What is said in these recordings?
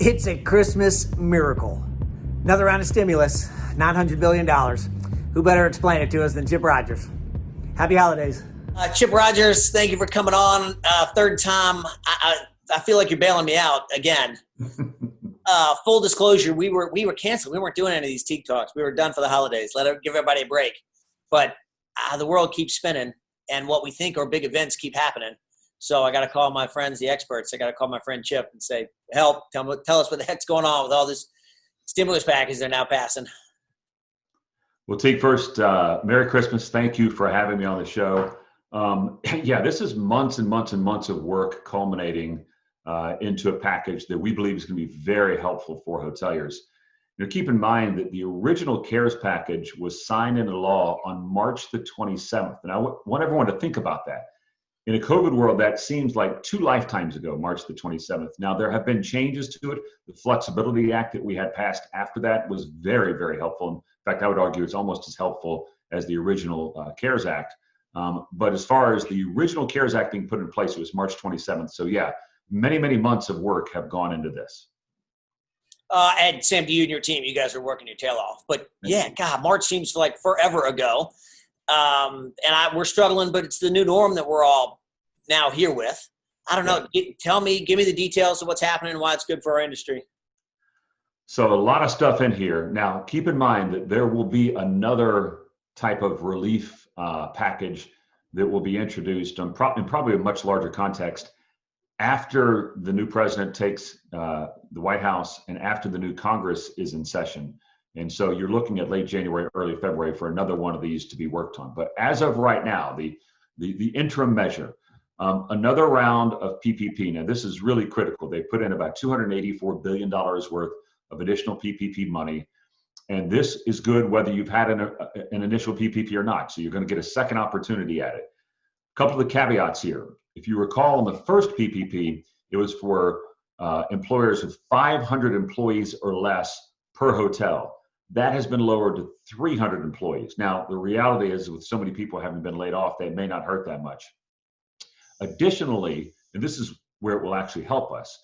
It's a Christmas miracle. Another round of stimulus, $900 billion. Who better explain it to us than Chip Rogers? Happy holidays. Chip Rogers, thank you for coming on. Third time. I feel like you're bailing me out again. Full disclosure, we were canceled. We weren't doing any of these Teague Talks. We were done for the holidays. Give everybody a break. But the world keeps spinning, and what we think are big events keep happening. So I got to call my friends, the experts. I got to call my friend Chip and say, help, tell us what the heck's going on with all this stimulus package they're now passing. Well, Teague, first, Merry Christmas. Thank you for having me on the show. This is months and months and months of work culminating into a package that we believe is going to be very helpful for hoteliers. Keep in mind that the original CARES package was signed into law on March the 27th. And I want everyone to think about that. In a COVID world, that seems like 2 lifetimes ago, March the 27th. Now, there have been changes to it. The Flexibility Act that we had passed after that was very, very helpful. In fact, I would argue it's almost as helpful as the original CARES Act. But as far as the original CARES Act being put in place, it was March 27th. So many, many months of work have gone into this. And Sam, to you and your team, you guys are working your tail off. But March seems like forever ago. We're struggling, but it's the new norm that we're all now here with. I don't know. Give me the details of what's happening and why it's good for our industry. So a lot of stuff in here. Now, keep in mind that there will be another type of relief package that will be introduced in probably a much larger context after the new president takes the White House and after the new Congress is in session. And so you're looking at late January, early February for another one of these to be worked on. But as of right now, the interim measure, another round of PPP. Now, this is really critical. They put in about $284 billion worth of additional PPP money. And this is good whether you've had an initial PPP or not. So you're going to get a second opportunity at it. A couple of the caveats here. If you recall, in the first PPP, it was for employers with 500 employees or less per hotel. That has been lowered to 300 employees. Now, the reality is with so many people having been laid off, they may not hurt that much. Additionally, and this is where it will actually help us,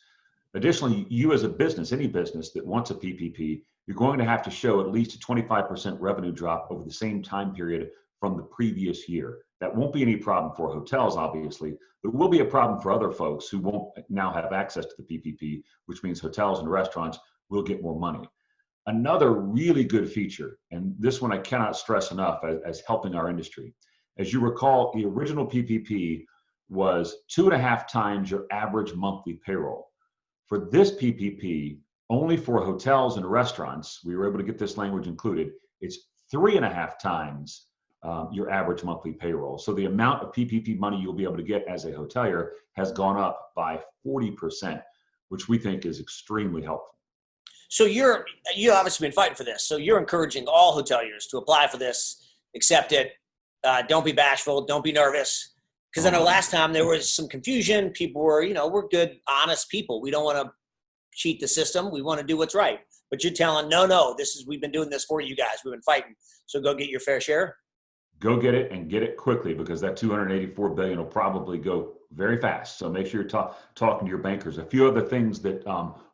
additionally, you as a business, any business that wants a PPP, you're going to have to show at least a 25% revenue drop over the same time period from the previous year. That won't be any problem for hotels, obviously, but it will be a problem for other folks who won't now have access to the PPP, which means hotels and restaurants will get more money. Another really good feature, and this one I cannot stress enough as helping our industry. As you recall, the original PPP was 2.5 times your average monthly payroll. For this PPP, only for hotels and restaurants, we were able to get this language included, it's 3.5 times your average monthly payroll. So the amount of PPP money you'll be able to get as a hotelier has gone up by 40%, which we think is extremely helpful. So you obviously been fighting for this. So you're encouraging all hoteliers to apply for this, accept it. Don't be bashful. Don't be nervous. Because I know last time there was some confusion. People were, we're good, honest people. We don't want to cheat the system. We want to do what's right. But you're telling, no, we've been doing this for you guys. We've been fighting. So go get your fair share. Go get it and get it quickly because that $284 billion will probably go very fast. So make sure you're talking to your bankers. A few other things that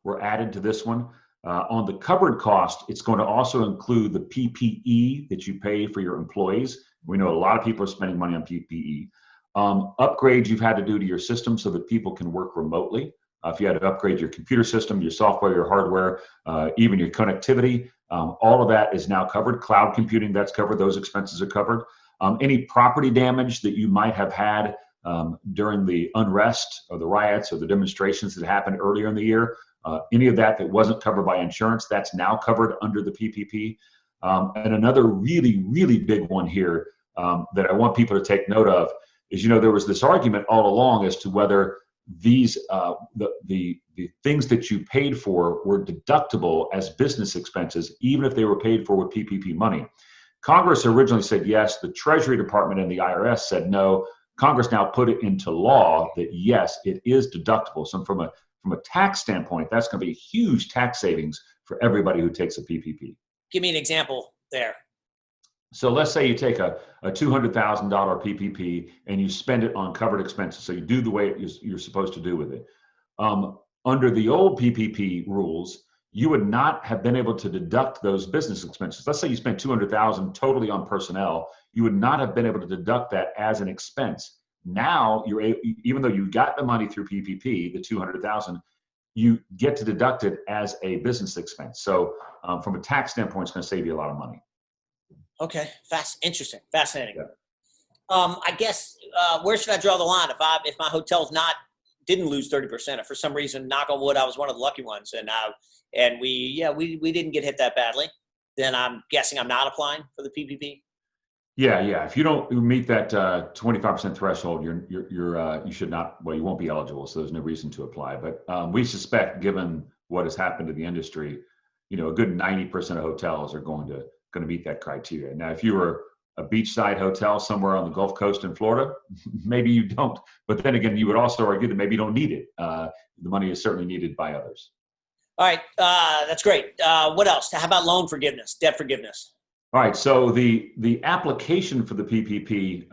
were added to this one. On the covered cost, it's going to also include the PPE that you pay for your employees. We know a lot of people are spending money on PPE. Upgrades you've had to do to your system so that people can work remotely. If you had to upgrade your computer system, your software, your hardware, even your connectivity, all of that is now covered. Cloud computing, that's covered. Those expenses are covered. Any property damage that you might have had during the unrest or the riots or the demonstrations that happened earlier in the year, any of that wasn't covered by insurance, that's now covered under the PPP. And another really, really big one here that I want people to take note of is, there was this argument all along as to whether these the things that you paid for were deductible as business expenses, even if they were paid for with PPP money. Congress originally said yes. The Treasury Department and the IRS said no. Congress now put it into law that yes, it is deductible. So from a tax standpoint, that's going to be a huge tax savings for everybody who takes a PPP. Give me an example there. So let's say you take a $200,000 PPP and you spend it on covered expenses. So you do the way you're supposed to do with it. under the old PPP rules, you would not have been able to deduct those business expenses. Let's say you spent $200,000 totally on personnel, you would not have been able to deduct that as an expense. Now, even though you got the money through PPP, the $200,000, you get to deduct it as a business expense. So from a tax standpoint, it's going to save you a lot of money. Okay, interesting, fascinating. Yeah. I guess where should I draw the line if my hotel's didn't lose 30%? If for some reason, knock on wood, I was one of the lucky ones, and we didn't get hit that badly, then I'm guessing I'm not applying for the PPP. Yeah. If you don't meet that 25% threshold, you should not. Well, you won't be eligible, so there's no reason to apply. But we suspect, given what has happened to the industry, a good 90% of hotels are going to meet that criteria. Now, if you were a beachside hotel somewhere on the Gulf Coast in Florida, maybe you don't. But then again, you would also argue that maybe you don't need it. The money is certainly needed by others. All right, that's great. What else? How about loan forgiveness, debt forgiveness? All right, so the application for the PPP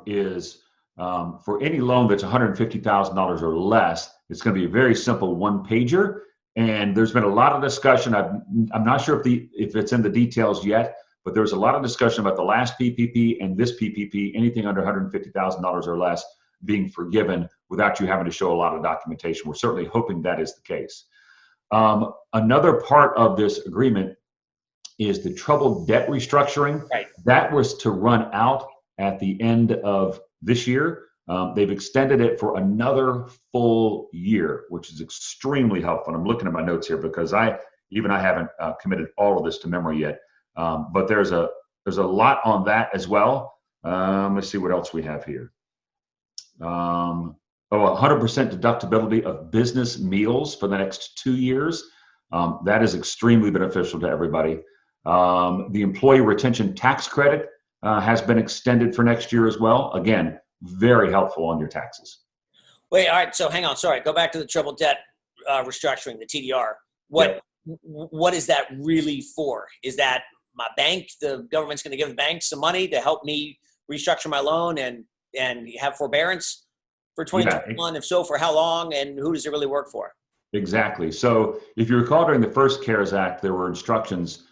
is for any loan that's $150,000 or less. It's going to be a very simple one-pager, and there's been a lot of discussion. I'm not sure if it's in the details yet, but there's a lot of discussion about the last PPP and this PPP. Anything under $150,000 or less being forgiven without you having to show a lot of documentation. We're certainly hoping that is the case. Another part of this agreement is the troubled debt restructuring. Right. That was to run out at the end of this year. They've extended it for another full year, which is extremely helpful. And I'm looking at my notes here because I haven't committed all of this to memory yet. But there's a lot on that as well. Let's see what else we have here. 100% deductibility of business meals for the next 2 years. That is extremely beneficial to everybody. The employee retention tax credit has been extended for next year as well. Again, very helpful on your taxes. Wait, all right. So hang on. Sorry. Go back to the troubled debt restructuring, the TDR. What is that really for? Is that my bank? The government's going to give the bank some money to help me restructure my loan and have forbearance for 2021? Yeah. If so, for how long? And who does it really work for? Exactly. So if you recall, during the first CARES Act, there were instructions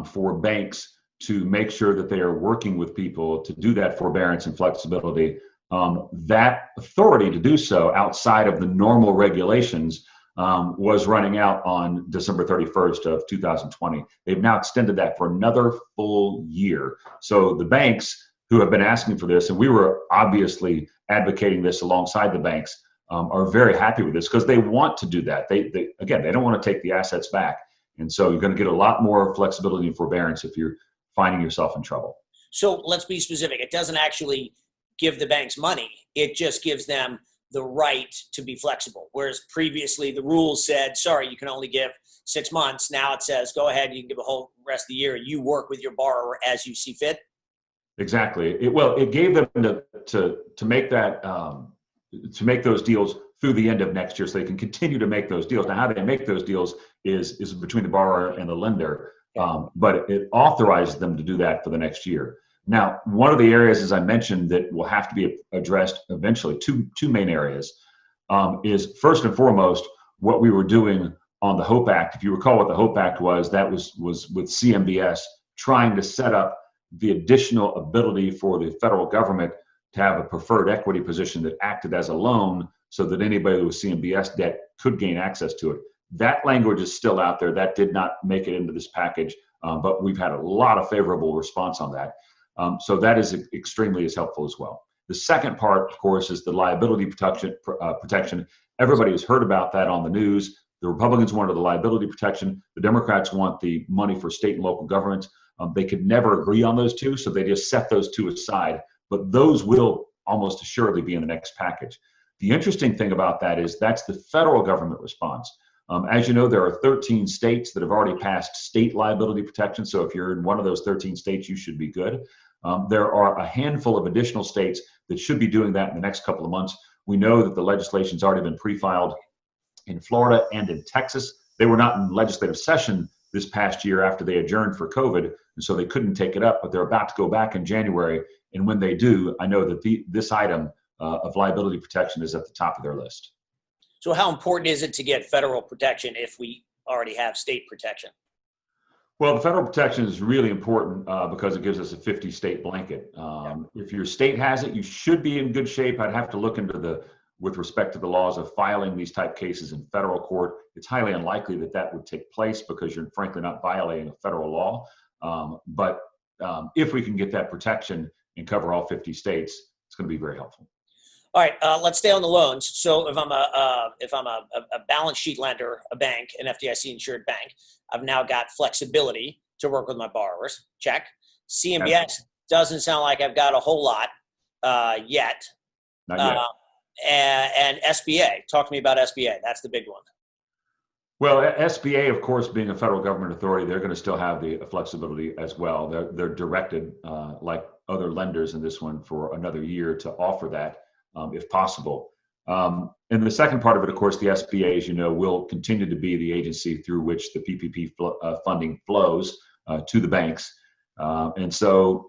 for banks to make sure that they are working with people to do that forbearance and flexibility. That authority to do so outside of the normal regulations was running out on December 31st of 2020. They've now extended that for another full year. So the banks who have been asking for this, and we were obviously advocating this alongside the banks, are very happy with this because they want to do that. They don't want to take the assets back. And so you're going to get a lot more flexibility and forbearance if you're finding yourself in trouble. So let's be specific. It doesn't actually give the banks money. It just gives them the right to be flexible. Whereas previously the rules said, sorry, you can only give 6 months. Now it says, go ahead, you can give a whole rest of the year. You work with your borrower as you see fit. Exactly. It gave them to make that, to make those deals through the end of next year so they can continue to make those deals. Now, how they make those deals is between the borrower and the lender, but it authorizes them to do that for the next year. Now, one of the areas, as I mentioned, that will have to be addressed eventually, two main areas, is first and foremost what we were doing on the HOPE Act. If you recall what the HOPE Act was, that was with CMBS trying to set up the additional ability for the federal government to have a preferred equity position that acted as a loan so that anybody with CMBS debt could gain access to it. That language is still out there. That did not make it into this package, but we've had a lot of favorable response on that. So that is extremely as helpful as well. The second part, of course, is the liability protection. Everybody has heard about that on the news. The Republicans wanted the liability protection. The Democrats want the money for state and local governments. They could never agree on those two, so they just set those two aside. But those will almost assuredly be in the next package. The interesting thing about that is that's the federal government response. As you know, there are 13 states that have already passed state liability protection. So if you're in one of those 13 states, you should be good. There are a handful of additional states that should be doing that in the next couple of months. We know that the legislation's already been pre-filed in Florida and in Texas. They were not in legislative session this past year after they adjourned for COVID, and so they couldn't take it up, but they're about to go back in January. And when they do, I know that this item of liability protection is at the top of their list. So how important is it to get federal protection if we already have state protection? Well, the federal protection is really important because it gives us a 50-state blanket. If your state has it, you should be in good shape. I'd have to look into with respect to the laws of filing these type cases in federal court. It's highly unlikely that that would take place because you're frankly not violating a federal law. But if we can get that protection and cover all 50 states, it's going to be very helpful. All right, let's stay on the loans. So if I'm a balance sheet lender, a bank, an FDIC insured bank, I've now got flexibility to work with my borrowers. Check. CMBS doesn't sound like I've got a whole lot yet. Not yet. And SBA. Talk to me about SBA. That's the big one. Well, SBA, of course, being a federal government authority, they're going to still have the flexibility as well. They're directed, like other lenders in this one, for another year to offer that if possible. And the second part of it, of course, the SBA, as you know, will continue to be the agency through which the PPP funding flows to the banks. And so,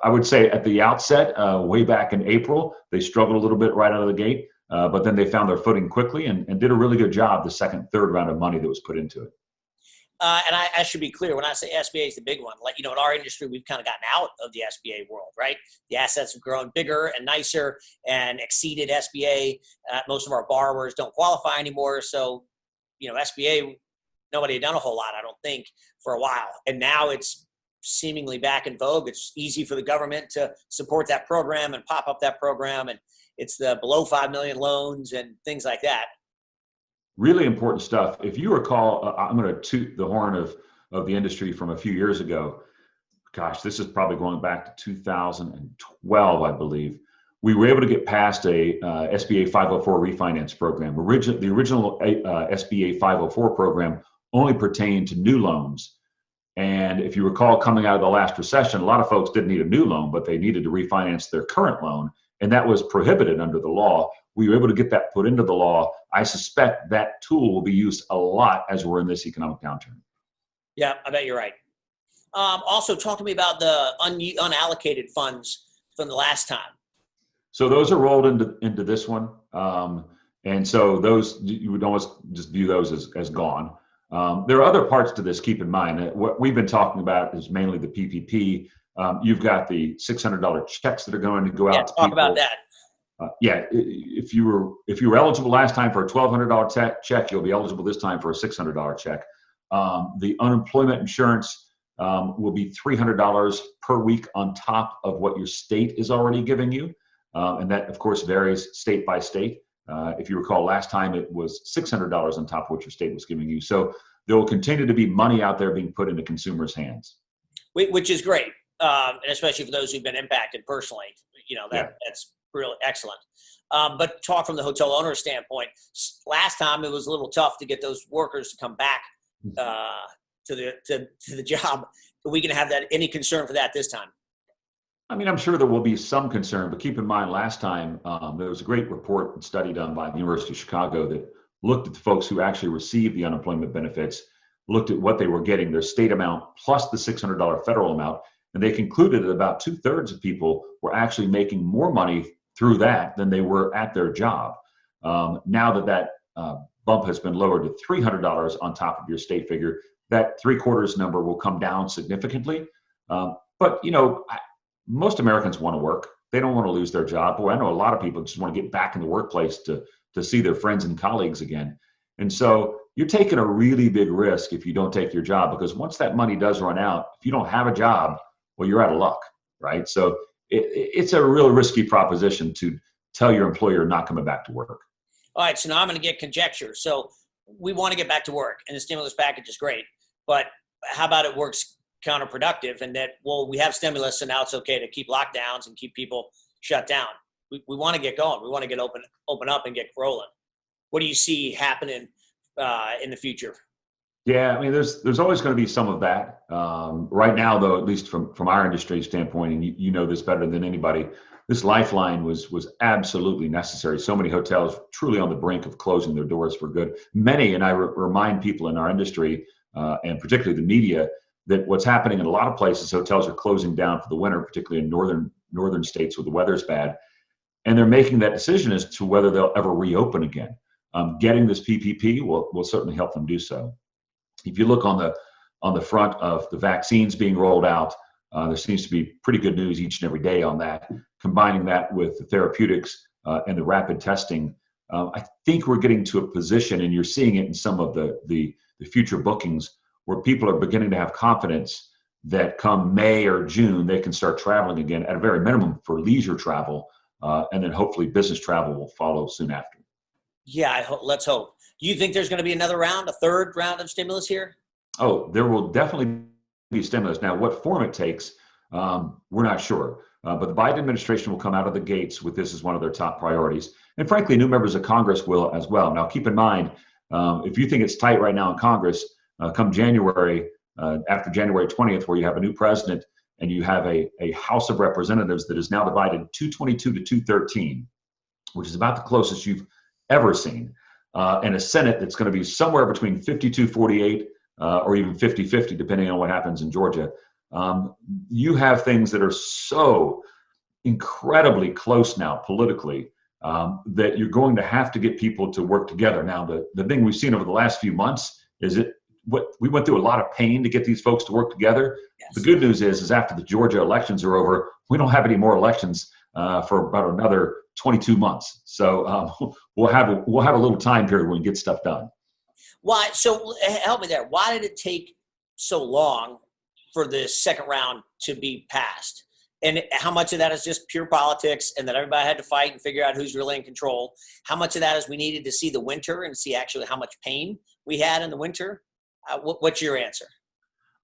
I would say at the outset, way back in April, they struggled a little bit right out of the gate, but then they found their footing quickly and did a really good job the second, third round of money that was put into it. And I should be clear, when I say SBA is the big one, in our industry, we've kind of gotten out of the SBA world, right? The assets have grown bigger and nicer and exceeded SBA. Most of our borrowers don't qualify anymore. So, SBA, nobody had done a whole lot, I don't think, for a while. And now it's seemingly back in vogue. It's easy for the government to support that program and pop up that program. And it's the below 5 million loans and things like that. Really important stuff. If you recall, I'm going to toot the horn of the industry from a few years ago. Gosh, this is probably going back to 2012, I believe. We were able to get past a SBA 504 refinance program. The original SBA 504 program only pertained to new loans. And if you recall, coming out of the last recession, a lot of folks didn't need a new loan, but they needed to refinance their current loan. And that was prohibited under the law. We were able to get that put into the law. I suspect that tool will be used a lot as we're in this economic downturn. Yeah, I bet you're right. Also, talk to me about the unallocated funds from the last time. So those are rolled into this one. And so those, you would almost just view those as gone. There are other parts to this, keep in mind. What we've been talking about is mainly the PPP. You've got the $600 checks that are going to go out to people. Talk about that. If you were eligible last time for a $1,200 check, you'll be eligible this time for a $600 check. The unemployment insurance will be $300 per week on top of what your state is already giving you. And that, of course, varies state by state. If you recall, last time it was $600 on top of what your state was giving you. So there will continue to be money out there being put into consumers' hands. Which is great, and especially for those who've been impacted personally. That's really excellent. But talk from the hotel owner standpoint. Last time it was a little tough to get those workers to come back to the job. Are we going to have any concern for that this time? I mean, I'm sure there will be some concern, but keep in mind last time there was a great report and study done by the University of Chicago that looked at the folks who actually received the unemployment benefits, looked at what they were getting, their state amount plus the $600 federal amount, and they concluded that about 2/3 of people were actually making more money through that than they were at their job. Now that bump has been lowered to $300 on top of your state figure, that 3/4 number will come down significantly. But most Americans want to work. They don't want to lose their job. Boy, I know a lot of people just want to get back in the workplace to see their friends and colleagues again. And so you're taking a really big risk if you don't take your job, because once that money does run out, if you don't have a job, well, you're out of luck, right? So it's a real risky proposition to tell your employer not coming back to work. All right, so now I'm going to get conjecture. So we want to get back to work, and the stimulus package is great, but how about it works counterproductive, and that, we have stimulus, so now it's okay to keep lockdowns and keep people shut down. We want to get going. We want to get open up and get rolling. What do you see happening in the future? Yeah, I mean, there's always going to be some of that. Right now, though, at least from our industry standpoint, and you know this better than anybody, this lifeline was absolutely necessary. So many hotels truly on the brink of closing their doors for good. Many, and I remind people in our industry, and particularly the media, that what's happening in a lot of places, hotels are closing down for the winter, particularly in northern states where the weather's bad. And they're making that decision as to whether they'll ever reopen again. getting this PPP will certainly help them do so. If you look on the front of the vaccines being rolled out, there seems to be pretty good news each and every day on that. Combining that with the therapeutics and the rapid testing, I think we're getting to a position, and you're seeing it in some of the future bookings, where people are beginning to have confidence that come May or June, they can start traveling again at a very minimum for leisure travel, and then hopefully business travel will follow soon after. Yeah, let's hope. Do you think there's going to be another round, a third round of stimulus here? Oh, there will definitely be stimulus. Now, what form it takes, we're not sure. But the Biden administration will come out of the gates with this as one of their top priorities. And frankly, new members of Congress will as well. Now, keep in mind, if you think it's tight right now in Congress, come January, after January 20th, where you have a new president and you have a House of Representatives that is now divided 222 to 213, which is about the closest you've ever seen, and a Senate that's going to be somewhere between 52-48 or even 50-50, depending on what happens in Georgia. You have things that are so incredibly close now politically that you're going to have to get people to work together. Now, the thing we've seen over the last few months is we went through a lot of pain to get these folks to work together. Yes. The good news is after the Georgia elections are over, we don't have any more elections for about another 22 months. So we'll have a little time period when we get stuff done. Why? So help me there. Why did it take so long for the second round to be passed? And how much of that is just pure politics and that everybody had to fight and figure out who's really in control? How much of that is we needed to see the winter and see actually how much pain we had in the winter? What's your answer?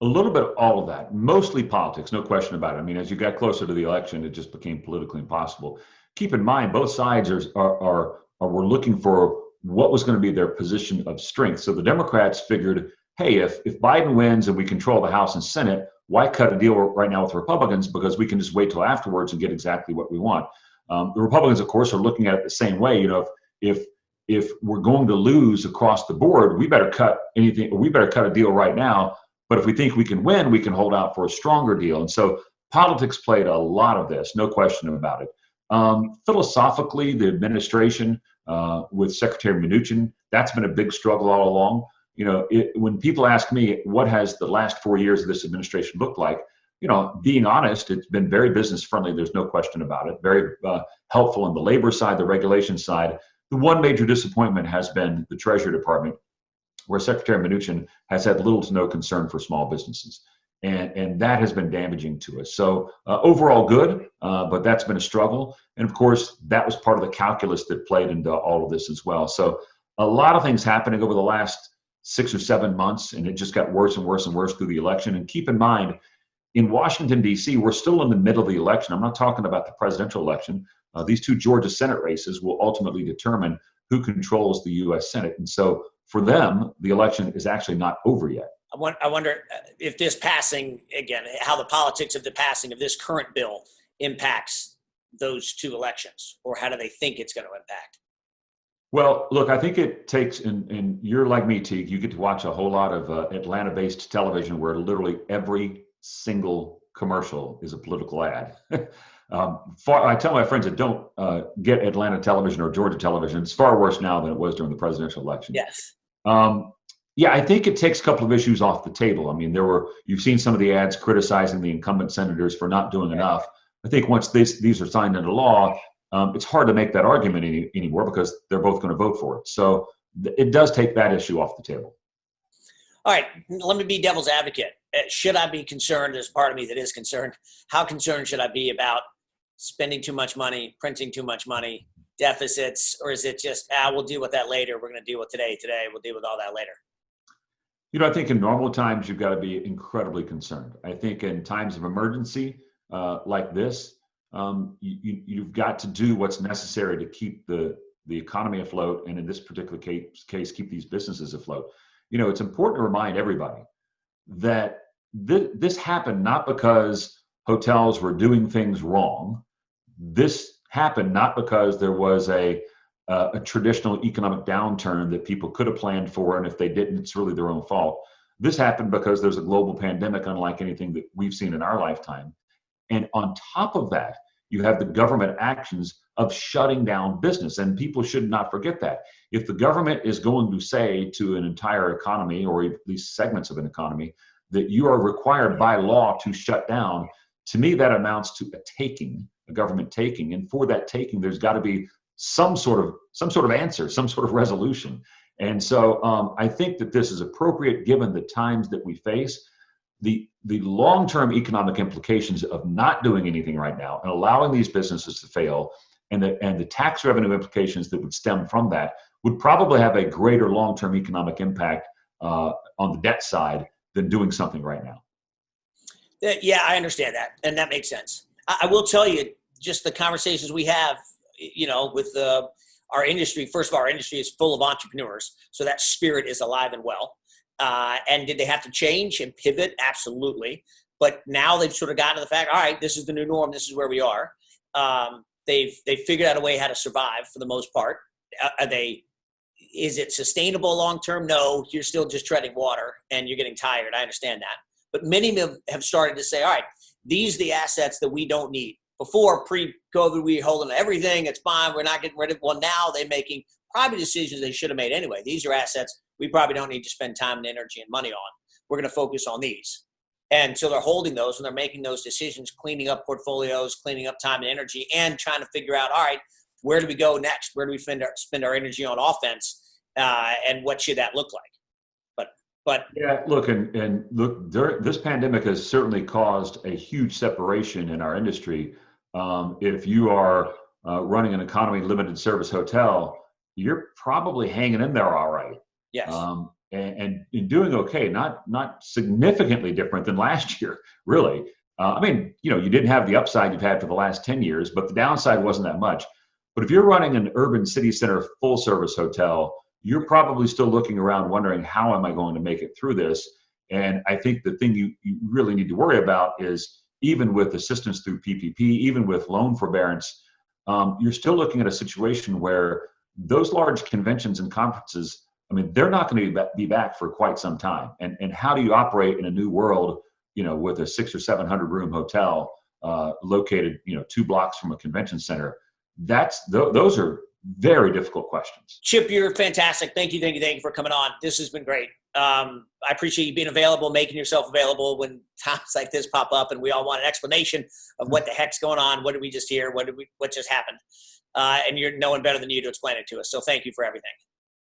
A little bit of all of that, mostly politics, no question about it. I mean, as you got closer to the election, it just became politically impossible. Keep in mind, both sides were looking for what was going to be their position of strength. So the Democrats figured, hey, if Biden wins and we control the House and Senate, why cut a deal right now with the Republicans? Because we can just wait till afterwards and get exactly what we want. The Republicans, of course, are looking at it the same way. You know, if we're going to lose across the board, we better cut anything. We better cut a deal right now. But if we think we can win, we can hold out for a stronger deal. And so politics played a lot of this, no question about it. Philosophically, the administration with Secretary Mnuchin, that's been a big struggle all along. You know, when people ask me, what has the last 4 years of this administration looked like? You know, being honest, it's been very business friendly. There's no question about it. Very helpful on the labor side, the regulation side. The one major disappointment has been the Treasury Department, where Secretary Mnuchin has had little to no concern for small businesses. And that has been damaging to us. So overall good, but that's been a struggle. And of course, that was part of the calculus that played into all of this as well. So a lot of things happening over the last 6 or 7 months, and it just got worse and worse and worse through the election. And keep in mind, in Washington, D.C., we're still in the middle of the election. I'm not talking about the presidential election. These two Georgia Senate races will ultimately determine who controls the U.S. Senate. And so for them, the election is actually not over yet. I wonder if this passing, again, how the politics of the passing of this current bill impacts those two elections, or how do they think it's going to impact? Well, look, I think it takes, and you're like me, Teague, you get to watch a whole lot of Atlanta-based television where literally every single commercial is a political ad. I tell my friends that don't get Atlanta television or Georgia television, it's far worse now than it was during the presidential election. Yes. Yeah, I think it takes a couple of issues off the table. I mean, you've seen some of the ads criticizing the incumbent senators for not doing enough. I think once these are signed into law, it's hard to make that argument anymore because they're both going to vote for it. So it does take that issue off the table. All right, let me be devil's advocate. Should I be concerned, there's part of me that is concerned, how concerned should I be about spending too much money, printing too much money, deficits, or is it just, we'll deal with that later, we're going to deal with today, we'll deal with all that later? You know, I think in normal times, you've got to be incredibly concerned. I think in times of emergency like this, you've got to do what's necessary to keep the economy afloat, and in this particular case, keep these businesses afloat. You know, it's important to remind everybody that this happened not because hotels were doing things wrong. This happened not because there was a traditional economic downturn that people could have planned for, and if they didn't, it's really their own fault. This happened because there's a global pandemic unlike anything that we've seen in our lifetime. And on top of that, you have the government actions of shutting down business. And people should not forget that. If the government is going to say to an entire economy, or at least segments of an economy, that you are required by law to shut down, to me, that amounts to a taking, a government taking. And for that taking, there's got to be some sort of answer, some sort of resolution. And so I think that this is appropriate given the times that we face. The long-term economic implications of not doing anything right now and allowing these businesses to fail, and the tax revenue implications that would stem from that, would probably have a greater long-term economic impact on the debt side than doing something right now. Yeah, I understand that, and that makes sense. I will tell you, just the conversations we have, with our industry. First of all, our industry is full of entrepreneurs, so that spirit is alive and well. And did they have to change and pivot? Absolutely. But now they've sort of gotten to the fact, all right, this is the new norm. This is where we are. They've figured out a way how to survive for the most part. Is it sustainable long-term? No, you're still just treading water and you're getting tired. I understand that. But many have started to say, all right, these are the assets that we don't need. Before, pre-COVID, we were holding everything. It's fine. We're not getting rid of it. Well, now they're making probably decisions they should have made anyway. These are assets we probably don't need to spend time and energy and money on. We're going to focus on these. And so they're holding those and they're making those decisions, cleaning up portfolios, cleaning up time and energy, and trying to figure out, all right, where do we go next? Where do we spend our energy on offense? And what should that look like? But yeah, look, and look, this pandemic has certainly caused a huge separation in our industry. If you are running an economy limited service hotel, you're probably hanging in there all right. Yes. And doing okay, not significantly different than last year, really. I mean, you didn't have the upside you've had for the last 10 years, but the downside wasn't that much. But if you're running an urban city center full service hotel, you're probably still looking around wondering, how am I going to make it through this? And I think the thing you really need to worry about is, even with assistance through PPP, even with loan forbearance, you're still looking at a situation where those large conventions and conferences, I mean, they're not going to be back for quite some time. And how do you operate in a new world, with a 600 or 700 room hotel located, 2 blocks from a convention center? Those are very difficult questions. Chip, you're fantastic. Thank you for coming on. This has been great. I appreciate you being available, making yourself available when times like this pop up and we all want an explanation of what the heck's going on. What did we just hear? What just happened? And you're no one better than you to explain it to us. So thank you for everything.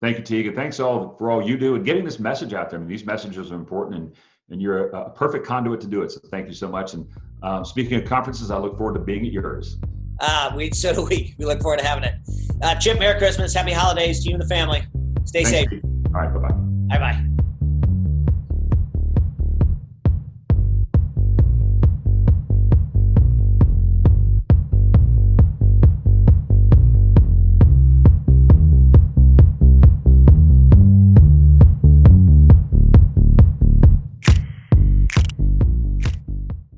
Thank you, Teague. And thanks for all you do and getting this message out there. I mean, these messages are important, and you're a perfect conduit to do it. So thank you so much. And speaking of conferences, I look forward to being at yours. So do we. We look forward to having it. Chip, Merry Christmas. Happy holidays to you and the family. Stay safe. All right. Bye-bye. Bye-bye.